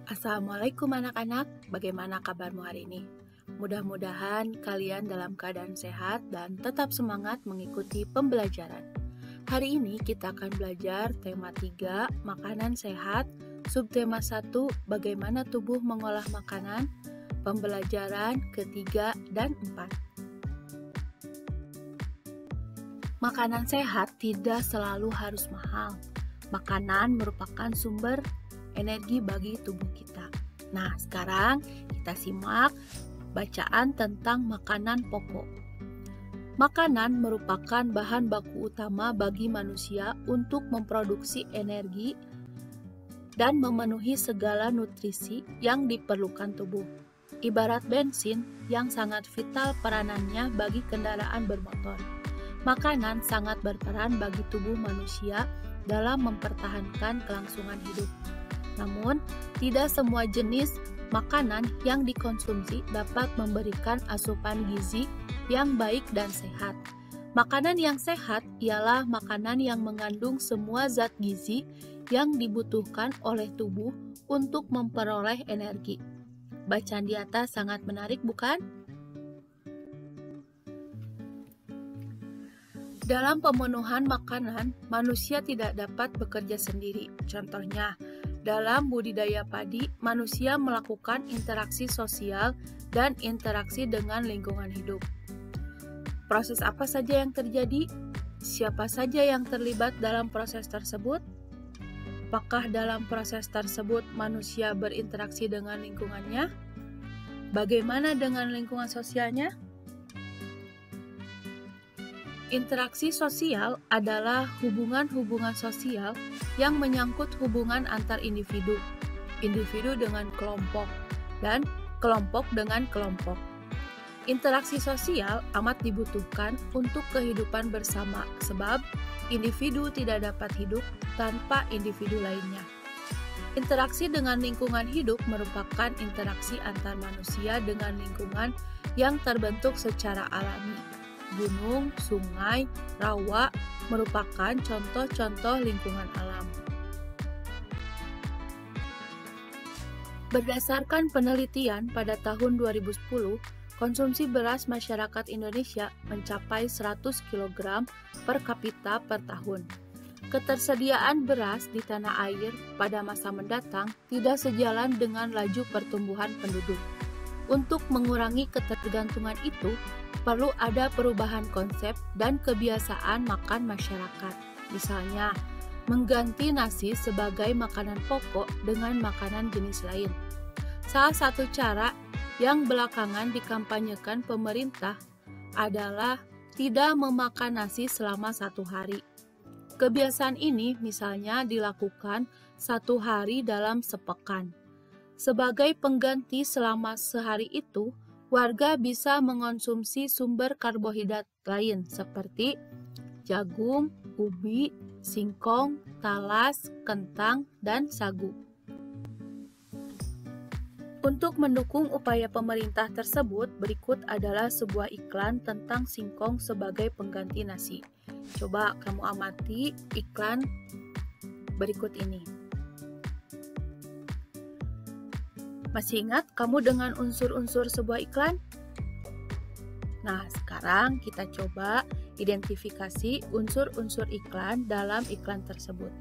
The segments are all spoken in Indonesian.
Assalamualaikum anak-anak, bagaimana kabarmu hari ini? Mudah-mudahan kalian dalam keadaan sehat dan tetap semangat mengikuti pembelajaran. Hari ini kita akan belajar tema 3, makanan sehat, subtema 1, bagaimana tubuh mengolah makanan, pembelajaran ketiga dan 4. Makanan sehat tidak selalu harus mahal. Makanan merupakan sumber energi bagi tubuh kita. Nah, sekarang kita simak bacaan tentang makanan pokok. Makanan merupakan bahan baku utama bagi manusia untuk memproduksi energi dan memenuhi segala nutrisi yang diperlukan tubuh. Ibarat bensin yang sangat vital peranannya bagi kendaraan bermotor. Makanan sangat berperan bagi tubuh manusia dalam mempertahankan kelangsungan hidup. Namun, tidak semua jenis makanan yang dikonsumsi dapat memberikan asupan gizi yang baik dan sehat. Makanan yang sehat ialah makanan yang mengandung semua zat gizi yang dibutuhkan oleh tubuh untuk memperoleh energi. Bacaan di atas sangat menarik, bukan? Dalam pemenuhan makanan, manusia tidak dapat bekerja sendiri. Contohnya, dalam budidaya padi, manusia melakukan interaksi sosial dan interaksi dengan lingkungan hidup. Proses apa saja yang terjadi? Siapa saja yang terlibat dalam proses tersebut? Apakah dalam proses tersebut manusia berinteraksi dengan lingkungannya? Bagaimana dengan lingkungan sosialnya? Interaksi sosial adalah hubungan-hubungan sosial yang menyangkut hubungan antar individu, individu dengan kelompok, dan kelompok dengan kelompok. Interaksi sosial amat dibutuhkan untuk kehidupan bersama, sebab individu tidak dapat hidup tanpa individu lainnya. Interaksi dengan lingkungan hidup merupakan interaksi antar manusia dengan lingkungan yang terbentuk secara alami. Gunung, sungai, rawa merupakan contoh-contoh lingkungan alam. Berdasarkan penelitian pada tahun 2010, konsumsi beras masyarakat Indonesia mencapai 100 kg per kapita per tahun. Ketersediaan beras di tanah air pada masa mendatang tidak sejalan dengan laju pertumbuhan penduduk. Untuk mengurangi ketergantungan itu, perlu ada perubahan konsep dan kebiasaan makan masyarakat. Misalnya, mengganti nasi sebagai makanan pokok dengan makanan jenis lain. Salah satu cara yang belakangan dikampanyekan pemerintah adalah tidak memakan nasi selama 1 hari. Kebiasaan ini misalnya dilakukan 1 hari dalam sepekan. Sebagai pengganti selama sehari itu, warga bisa mengonsumsi sumber karbohidrat lain seperti jagung, ubi, singkong, talas, kentang, dan sagu. Untuk mendukung upaya pemerintah tersebut, berikut adalah sebuah iklan tentang singkong sebagai pengganti nasi. Coba kamu amati iklan berikut ini. Masih ingat kamu dengan unsur-unsur sebuah iklan? Nah, sekarang kita coba identifikasi unsur-unsur iklan dalam iklan tersebut.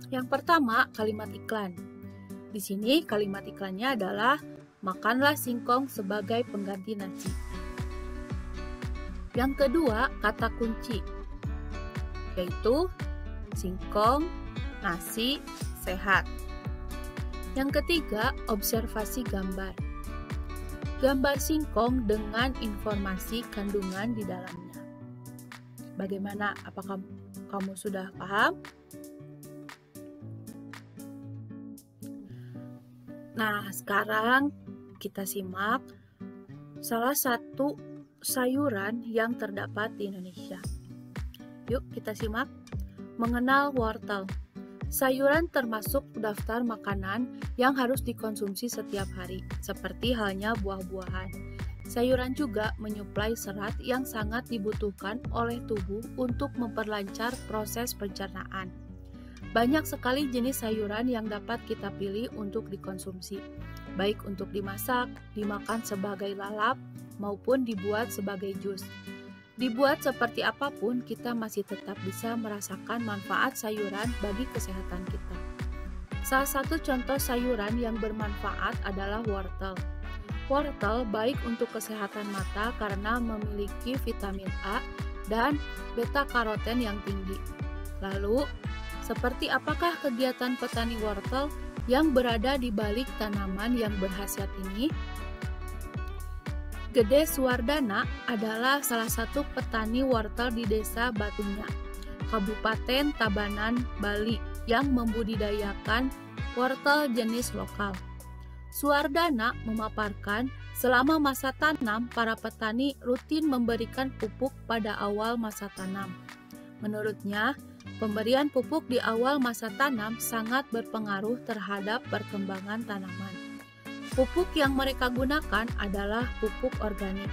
Yang pertama, kalimat iklan. Di sini kalimat iklannya adalah makanlah singkong sebagai pengganti nasi. Yang kedua, kata kunci, yaitu singkong, nasi, sehat. Yang ketiga, observasi gambar. Gambar singkong dengan informasi kandungan di dalamnya. Bagaimana? Apakah kamu sudah paham? Nah, sekarang kita simak salah satu sayuran yang terdapat di Indonesia. Yuk kita simak. Mengenal wortel. Sayuran termasuk daftar makanan yang harus dikonsumsi setiap hari, seperti halnya buah-buahan. Sayuran juga menyuplai serat yang sangat dibutuhkan oleh tubuh untuk memperlancar proses pencernaan. Banyak sekali jenis sayuran yang dapat kita pilih untuk dikonsumsi, baik untuk dimasak, dimakan sebagai lalap, maupun dibuat sebagai jus. Dibuat seperti apapun, kita masih tetap bisa merasakan manfaat sayuran bagi kesehatan kita. Salah satu contoh sayuran yang bermanfaat adalah wortel. Wortel baik untuk kesehatan mata karena memiliki vitamin A dan beta-karoten yang tinggi. Lalu, seperti apakah kegiatan petani wortel yang berada di balik tanaman yang berkhasiat ini? Gede Suwardana adalah salah satu petani wortel di Desa Batunya, Kabupaten Tabanan, Bali, yang membudidayakan wortel jenis lokal. Suwardana memaparkan, selama masa tanam, para petani rutin memberikan pupuk pada awal masa tanam. Menurutnya, pemberian pupuk di awal masa tanam sangat berpengaruh terhadap perkembangan tanaman. Pupuk yang mereka gunakan adalah pupuk organik.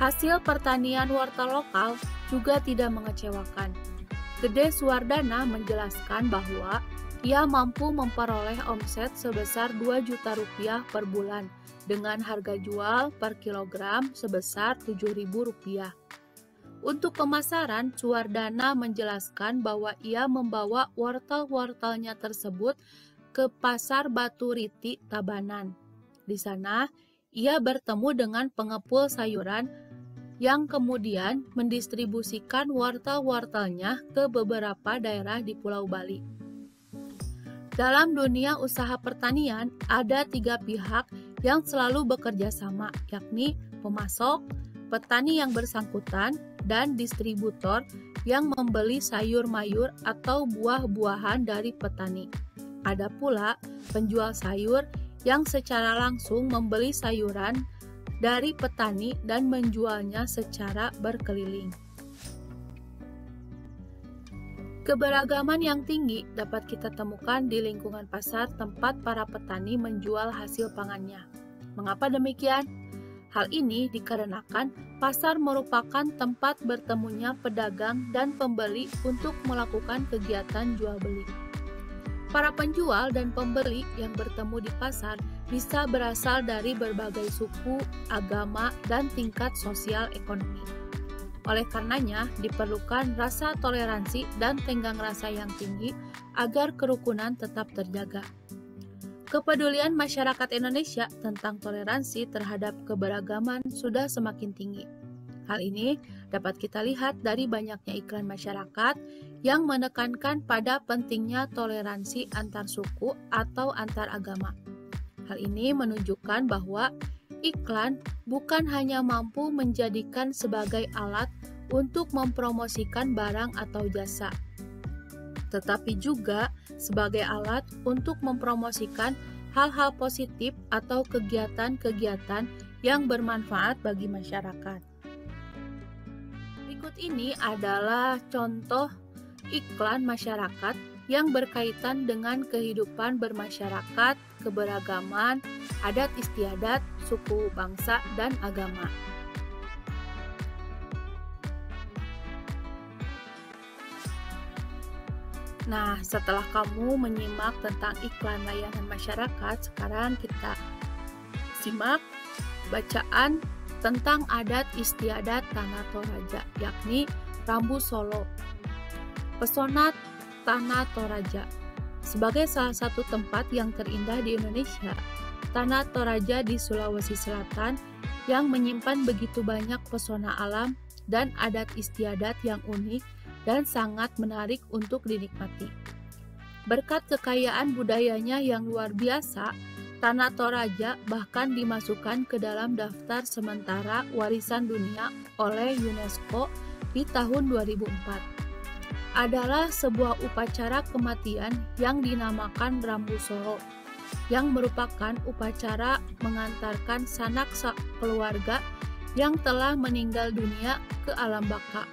Hasil pertanian wortel lokal juga tidak mengecewakan. Gede Suwardana menjelaskan bahwa ia mampu memperoleh omset sebesar 2 juta rupiah per bulan dengan harga jual per kilogram sebesar Rp7.000. Untuk pemasaran, Suwardana menjelaskan bahwa ia membawa wortel-wortelnya tersebut ke Pasar Batu Riti, Tabanan. Di sana, ia bertemu dengan pengepul sayuran yang kemudian mendistribusikan wortel-wortelnya ke beberapa daerah di Pulau Bali. Dalam dunia usaha pertanian, ada 3 pihak yang selalu bekerja sama, yakni pemasok, petani yang bersangkutan, dan distributor yang membeli sayur-mayur atau buah-buahan dari petani. Ada pula penjual sayur yang secara langsung membeli sayuran dari petani dan menjualnya secara berkeliling. Keberagaman yang tinggi dapat kita temukan di lingkungan pasar tempat para petani menjual hasil pangannya. Mengapa demikian? Hal ini dikarenakan pasar merupakan tempat bertemunya pedagang dan pembeli untuk melakukan kegiatan jual beli. Para penjual dan pembeli yang bertemu di pasar bisa berasal dari berbagai suku, agama, dan tingkat sosial ekonomi. Oleh karenanya, diperlukan rasa toleransi dan tenggang rasa yang tinggi agar kerukunan tetap terjaga. Kepedulian masyarakat Indonesia tentang toleransi terhadap keberagaman sudah semakin tinggi. Hal ini dapat kita lihat dari banyaknya iklan masyarakat yang menekankan pada pentingnya toleransi antar suku atau antar agama. Hal ini menunjukkan bahwa iklan bukan hanya mampu menjadikan sebagai alat untuk mempromosikan barang atau jasa, tetapi juga sebagai alat untuk mempromosikan hal-hal positif atau kegiatan-kegiatan yang bermanfaat bagi masyarakat. Berikut ini adalah contoh iklan masyarakat yang berkaitan dengan kehidupan bermasyarakat, keberagaman, adat istiadat, suku, bangsa, dan agama. Nah, setelah kamu menyimak tentang iklan layanan masyarakat, sekarang kita simak bacaan tentang adat istiadat Tanah Toraja, yakni Rambu Solo. Pesona Tanah Toraja. Sebagai salah satu tempat yang terindah di Indonesia, Tanah Toraja di Sulawesi Selatan yang menyimpan begitu banyak pesona alam dan adat istiadat yang unik dan sangat menarik untuk dinikmati. Berkat kekayaan budayanya yang luar biasa, Tanah Toraja bahkan dimasukkan ke dalam daftar sementara warisan dunia oleh UNESCO di tahun 2004. Adalah sebuah upacara kematian yang dinamakan Rambu Solo, yang merupakan upacara mengantarkan sanak keluarga yang telah meninggal dunia ke alam baka.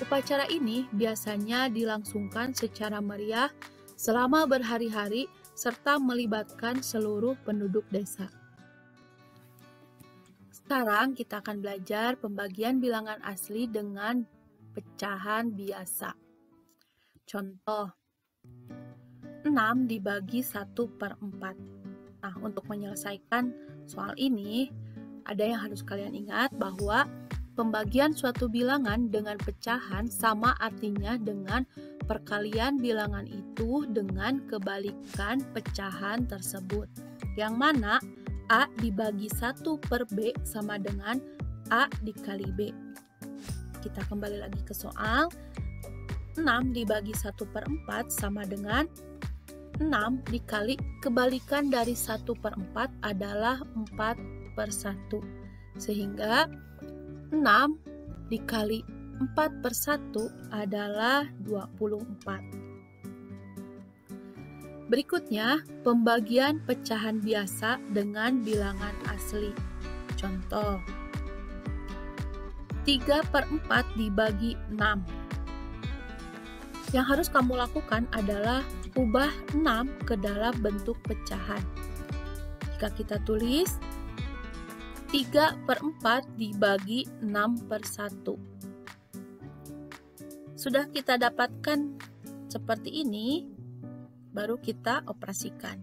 Upacara ini biasanya dilangsungkan secara meriah selama berhari-hari serta melibatkan seluruh penduduk desa. Sekarang kita akan belajar pembagian bilangan asli dengan pecahan biasa. Contoh, 6 dibagi 1/4. Nah, untuk menyelesaikan soal ini, ada yang harus kalian ingat bahwa pembagian suatu bilangan dengan pecahan sama artinya dengan perkalian bilangan itu dengan kebalikan pecahan tersebut. Yang mana A dibagi 1/B sama dengan A dikali B. Kita kembali lagi ke soal. 6 dibagi 1/4 sama dengan 6 dikali kebalikan dari 1/4 adalah 4/1. Sehingga 6 dikali 4/1 adalah 24. Berikutnya, pembagian pecahan biasa dengan bilangan asli. Contoh, 3/4 dibagi 6. Yang harus kamu lakukan adalah ubah 6 ke dalam bentuk pecahan. Jika kita tulis 3/4 dibagi 6/1. Sudah kita dapatkan seperti ini, baru kita operasikan.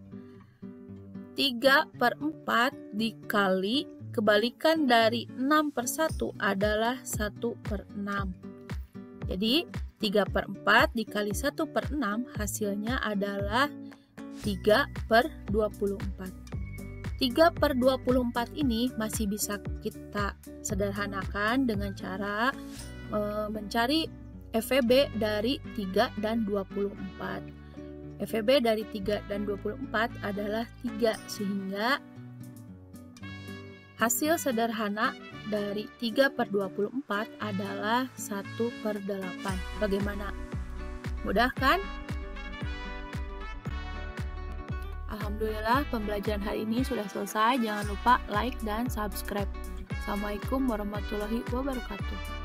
3/4 dikali kebalikan dari 6/1 adalah 1/6. Jadi 3/4 dikali 1/6 hasilnya adalah 3/24. 3/24 ini masih bisa kita sederhanakan dengan cara mencari FEB dari 3 dan 24. FEB dari 3 dan 24 adalah 3, sehingga hasil sederhana dari 3/24 adalah 1/8. Bagaimana? Mudah kan? Alhamdulillah, pembelajaran hari ini sudah selesai. Jangan lupa like dan subscribe. Assalamualaikum warahmatullahi wabarakatuh.